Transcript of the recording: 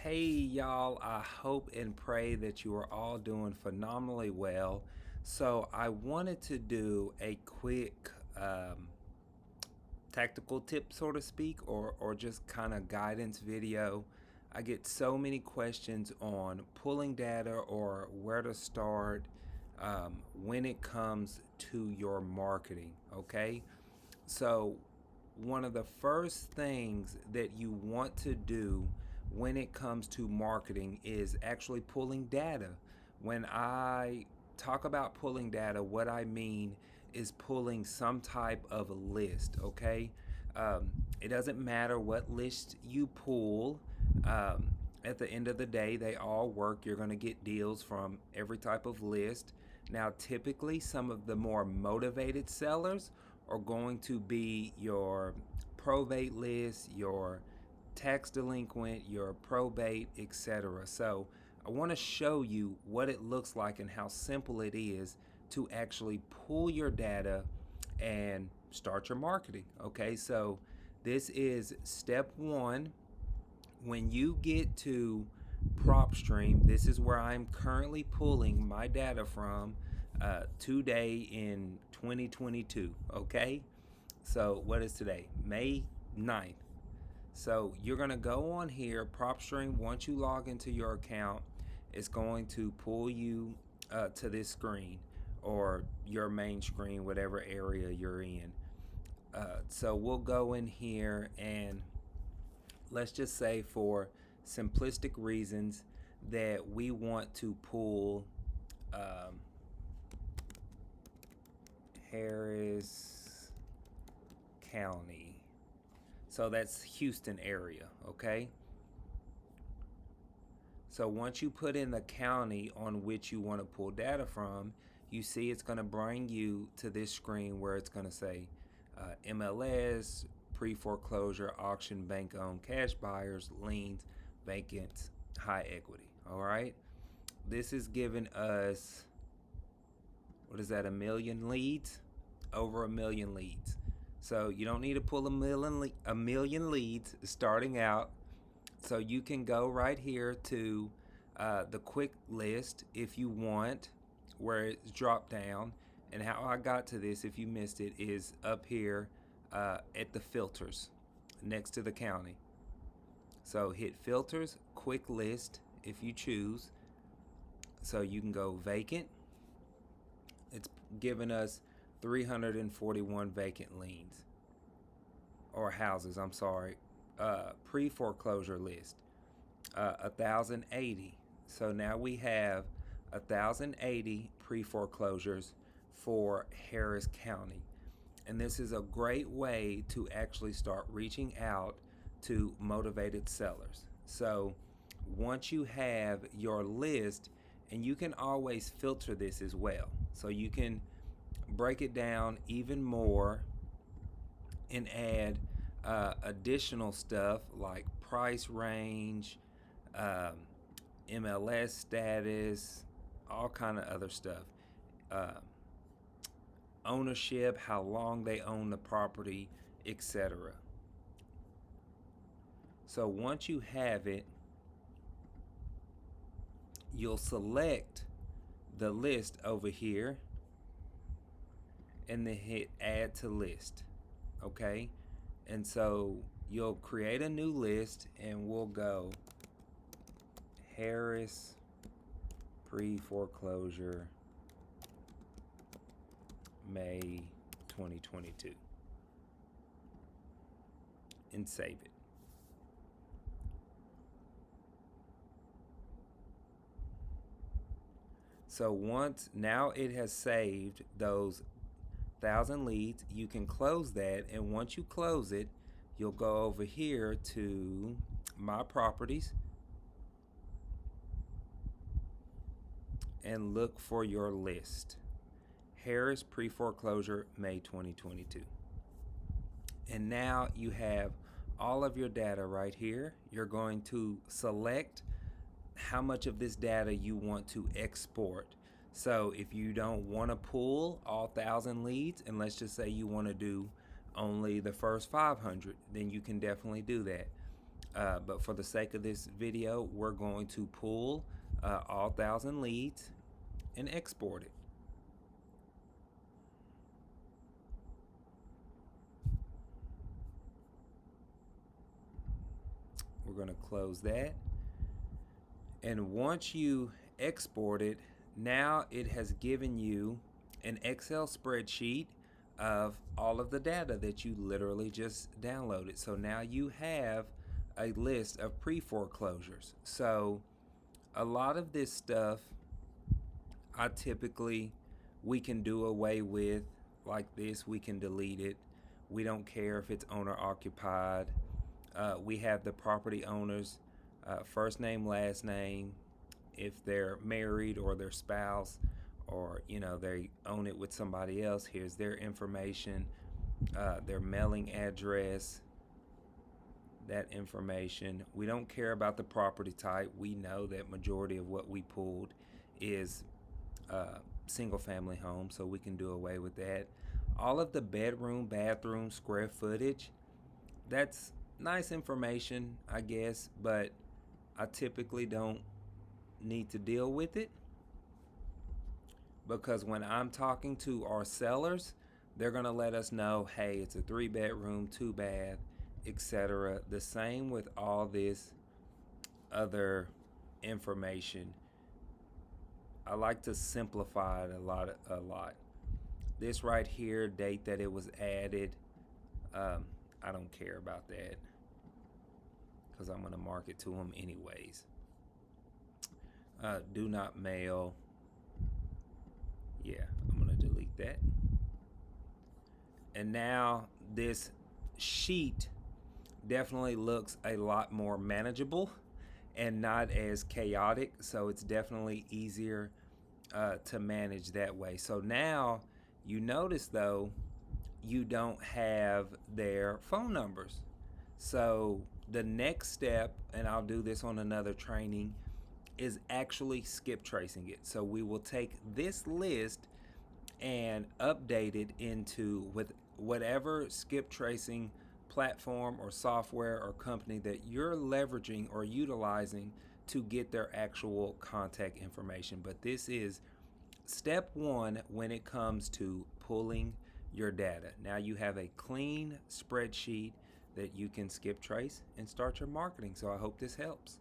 Hey y'all, I hope and pray that you are all doing phenomenally well. So, I wanted to do a quick tactical tip, so to speak, or just kind of guidance video. I get so many questions on pulling data or where to start when it comes to your marketing, okay? So, one of the first things that you want to do when it comes to marketing is actually pulling data. When I talk about pulling data, what I mean is pulling some type of list, okay? It doesn't matter what list you pull. Um, at the end of the day, they all work. You're going to get deals from every type of list. Now, typically, some of the more motivated sellers are going to be your probate list, your tax delinquent, your probate, etc. So I want to show you what it looks like and how simple it is to actually pull your data and start your marketing. Okay, so this is step one. When you get to PropStream, this is where I'm currently pulling my data from today in 2022. Okay, so what is today? May 9th. So you're going to go on here, PropStream. Once you log into your account, it's going to pull you to this screen or your main screen, whatever area you're in. So we'll go in here and let's just say for simplistic reasons that we want to pull um, Harris County. So that's Houston area, okay? So once you put in the county on which you want to pull data from, you see it's going to bring you to this screen where it's going to say MLS, pre-foreclosure, auction, bank-owned, cash buyers, liens, vacants, high equity. All right. This is giving us, what is that, a million leads? Over a million leads. So you don't need to pull a million leads starting out. So you can go right here to the quick list if you want, where it's dropped down. And how I got to this, if you missed it, is up here at the filters next to the county. So hit filters, quick list if you choose. So you can go vacant. It's giving us 341 vacant liens or houses, I'm sorry. Pre-foreclosure list, 1,080. So now we have 1,080 pre-foreclosures for Harris County. And this is a great way to actually start reaching out to motivated sellers. So once you have your list, and you can always filter this as well. So you can break it down even more and add additional stuff like price range, um, MLS status, all kind of other stuff. Uh, Ownership, how long they own the property, etc. So once you have it, you'll select the list over here and then hit add to list. Okay, and so you'll create a new list and we'll go Harris pre-foreclosure May 2022 and save it. So once now it has saved those 1,000 leads, you can close that, and once you close it, you'll go over here to my properties and look for your list, Harris pre-foreclosure May 2022. And now you have all of your data right here. You're going to select how much of this data you want to export. So if you don't want to pull all 1,000 leads, and let's just say you want to do only the first 500, then you can definitely do that. But for the sake of this video, we're going to pull all 1,000 leads and export it. We're going to close that. And once you export it, now it has given you an Excel spreadsheet of all of the data that you literally just downloaded. So now you have a list of pre-foreclosures. So a lot of this stuff we can do away with, like this. We can delete it. We don't care if it's owner occupied. We have the property owners first name, last name, if they're married or their spouse, or they own it with somebody else. Here's their information, their mailing address, that information. We don't care about the property type. We know that majority of what we pulled is single family home, so we can do away with that. All of the bedroom, bathroom, square footage, that's nice information, I guess, but I typically don't need to deal with it, because when I'm talking to our sellers, they're going to let us know, hey, it's a 3-bedroom, 2-bath, etc. The same with all this other information. I like to simplify it a lot. This right here, date that it was added, I don't care about that, because I'm going to market to them anyways. Do not mail. Yeah, I'm going to delete that. And now this sheet definitely looks a lot more manageable and not as chaotic, so it's definitely easier to manage that way. So now you notice, though, you don't have their phone numbers. So the next step, and I'll do this on another training, is actually skip tracing it. So we will take this list and update it into with whatever skip tracing platform or software or company that you're leveraging or utilizing to get their actual contact information. But this is step one when it comes to pulling your data. Now you have a clean spreadsheet that you can skip trace and start your marketing. So I hope this helps.